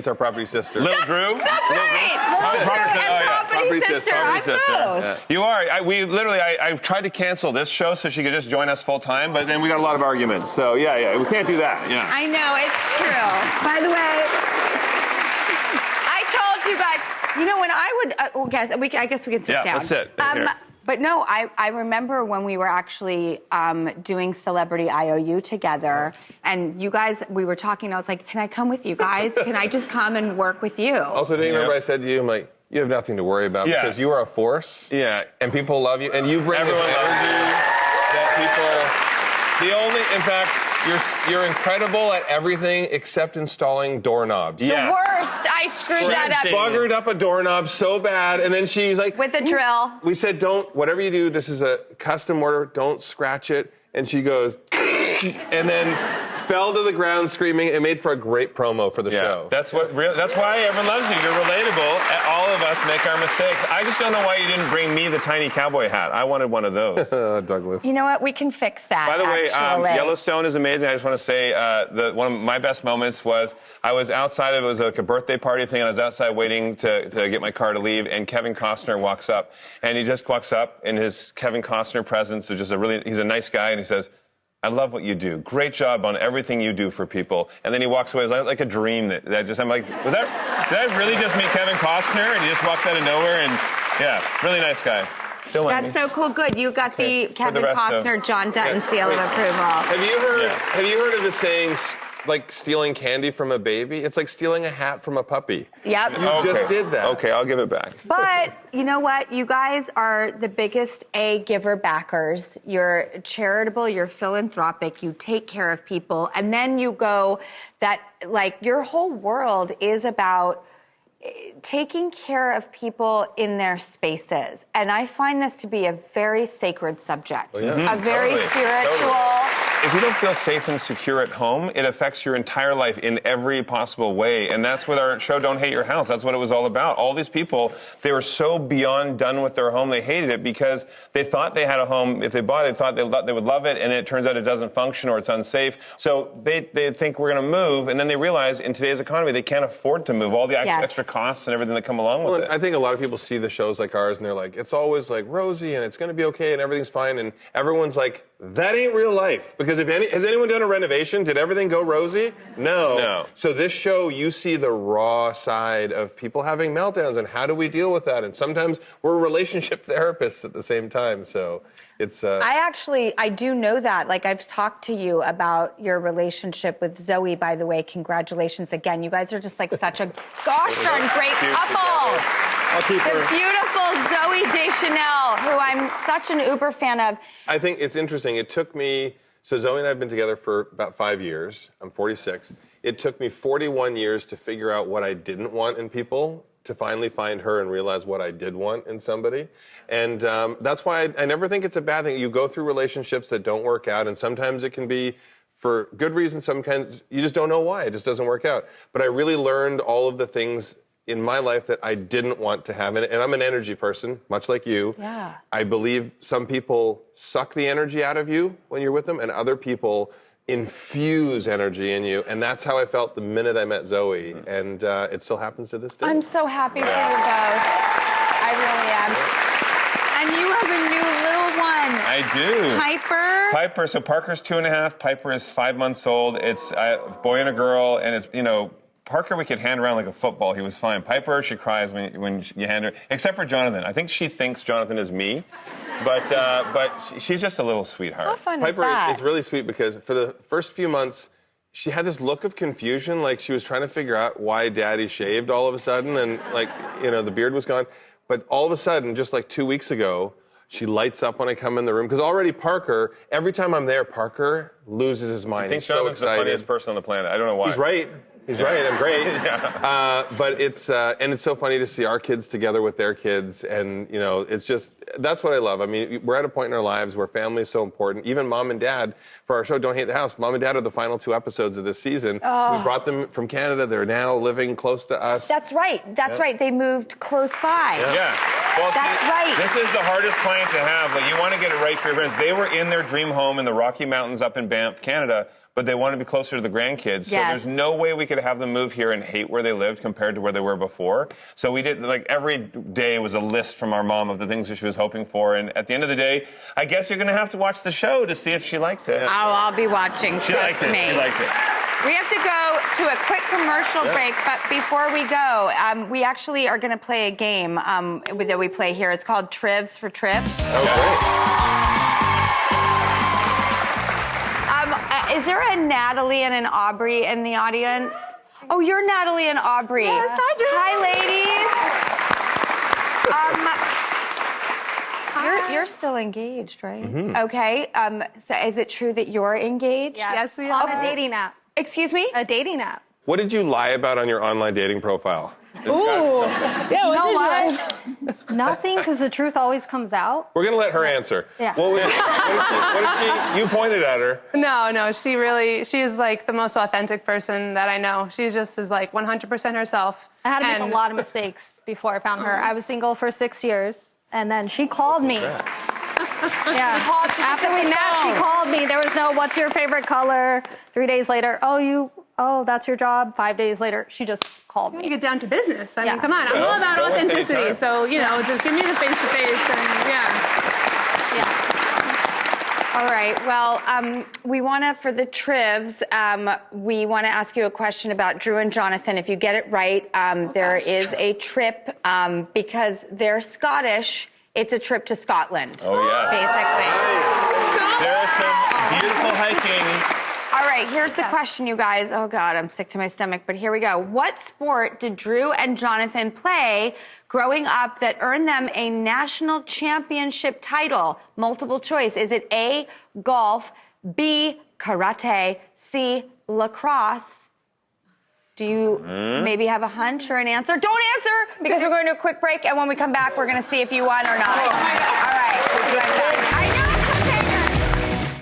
It's our property sister. Little Drew? That's right. Property sister. Yeah. You are. I tried to cancel this show so she could just join us full time, but then we got a lot of arguments. So yeah, we can't do that. Yeah. I know, it's true. By the way, I told you guys, when I would, I guess we can sit down. Yeah, let's sit. Here. But no, I remember when we were actually doing Celebrity I.O.U. together, and you guys, we were talking, I was like, can I come with you guys? Can I just come and work with you? Also, do you remember I said to you, I'm like, you have nothing to worry about because you are a force. Yeah. And people love you. And you bring this energy that in fact, you're incredible at everything except installing doorknobs. The worst. I screwed that up. Buggered up a doorknob so bad, and then she's like... With a drill. We said, whatever you do, this is a custom order, don't scratch it. And she goes... and then fell to the ground screaming. It made for a great promo for the show. That's why everyone loves you. You're relatable. All of us make our mistakes. I just don't know why you didn't bring me the tiny cowboy hat. I wanted one of those. Douglas. You know what? We can fix that. By the way, Yellowstone is amazing. I just want to say one of my best moments was I was outside. It was like a birthday party thing, and I was outside waiting to get my car to leave, and Kevin Costner walks up, and he just walks up in his Kevin Costner presence. He's a nice guy, and he says, I love what you do. Great job on everything you do for people. And then he walks away. It was like a dream I'm like, did I really just meet Kevin Costner? And he just walked out of nowhere, and really nice guy. That's so cool. Good. You got the Kevin Costner, John Dutton seal of approval. Have you heard of the saying, like stealing candy from a baby? It's like stealing a hat from a puppy. Yep. You just did that. Okay, I'll give it back. But you know what? You guys are the biggest giver backers. You're charitable, you're philanthropic, you take care of people, and then you go that, like, your whole world is about taking care of people in their spaces. And I find this to be a very sacred subject, a very spiritual... If you don't feel safe and secure at home, it affects your entire life in every possible way. And that's what our show, Don't Hate Your House, that's what it was all about. All these people, they were so beyond done with their home, they hated it because they thought they had a home. If they bought it, they thought they would love it, and it turns out it doesn't function or it's unsafe. So they think we're going to move, and then they realize in today's economy, they can't afford to move, all the extra costs and everything that come along with it. I think a lot of people see the shows like ours, and they're like, it's always like rosy, and it's going to be okay, and everything's fine, and everyone's like, that ain't real life. Because has anyone done a renovation? Did everything go rosy? No. So this show, you see the raw side of people having meltdowns, and how do we deal with that? And sometimes we're relationship therapists at the same time, so it's... I do know that. Like, I've talked to you about your relationship with Zoe, by the way. Congratulations again. You guys are just like such a gosh darn great couple. I'll keep her. The beautiful Zoe Deschanel, who I'm such an uber fan of. I think it's interesting. It took me... So Zoe and I have been together for about 5 years. I'm 46. It took me 41 years to figure out what I didn't want in people, to finally find her and realize what I did want in somebody. And that's why I never think it's a bad thing. You go through relationships that don't work out, and sometimes it can be for good reasons. Sometimes you just don't know why. It just doesn't work out. But I really learned all of the things in my life that I didn't want to have. And I'm an energy person, much like you. Yeah. I believe some people suck the energy out of you when you're with them, and other people infuse energy in you. And that's how I felt the minute I met Zoe. And it still happens to this day. I'm so happy for you both. I really am. And you have a new little one. I do. Piper. So Parker's 2.5. Piper is 5 months old. It's a boy and a girl, and it's, Parker, we could hand around like a football. He was fine. Piper, she cries when you hand her, except for Jonathan. I think she thinks Jonathan is me, but she's just a little sweetheart. How fun Piper is that? is really sweet because for the first few months, she had this look of confusion, like she was trying to figure out why Daddy shaved all of a sudden, and the beard was gone. But all of a sudden, just like 2 weeks ago, she lights up when I come in the room. Because already Parker, every time I'm there, Parker loses his mind. I think He's so excited. the funniest person on the planet. I don't know why. He's right. He's right. I'm great. But it's so funny to see our kids together with their kids, and it's just, that's what I love. I mean, we're at a point in our lives where family is so important. Even Mom and Dad, for our show Don't Hate the House, Mom and Dad are the final 2 episodes of this season. We brought them from Canada. They're now living close to us. That's right. That's right. They moved close by. Yeah. Well, that's right. This is the hardest client to have. Like, you want to get it right for your friends. They were in their dream home in the Rocky Mountains up in Banff, Canada. but they want to be closer to the grandkids. So Yes. there's no way we could have them move here and hate where they lived compared to where they were before. So we did, like, every day was a list from our mom of the things that she was hoping for. And at the end of the day, I guess you're going to have to watch the show to see if she likes it. Oh, I'll be watching. She Trust liked it. me. She liked it. We have to go to a quick commercial break, but before we go, we actually are going to play a game that we play here. It's called Trivs for Trips. Is there a Natalie and an Aubrey in the audience? Oh, you're Natalie and Aubrey. Yes, I do. Hi, ladies. You're still engaged, right? Okay. So is it true that you're engaged? Yes, we On are. a dating app. Excuse me? A dating app. What did you lie about on your online dating profile? Ooh. Yeah, You know what did what? Nothing, because the truth always comes out. We're gonna let her answer. Yeah. What did she? You pointed at her. No, she is like the most authentic person that I know. She just is like 100% herself. I had to make a lot of mistakes before I found her. I was single for 6 years, and then she called me. Yeah. After we met, she called me. There was no, what's your favorite color? 3 days later, oh, that's your job. 5 days later, she just called You me. get down to business. I mean, Yeah. come on. I'm all about Go with authenticity. anytime. So, just give me the face-to-face and, Yeah. All right. Well, we want to, for the Trivs, we want to ask you a question about Drew and Jonathan. If you get it right, there is a trip because they're Scottish. It's a trip to Scotland. Oh, yeah. Basically. There is some beautiful hiking. All right, here's the question, you guys. Oh, God, I'm sick to my stomach, but here we go. What sport did Drew and Jonathan play growing up that earned them a national championship title? Multiple choice. Is it A, golf, B, karate, C, lacrosse? Do you maybe have a hunch or an answer? Don't answer, because we're going to a quick break, and when we come back, we're going to see if you won or not. Oh, my God. All right. I know.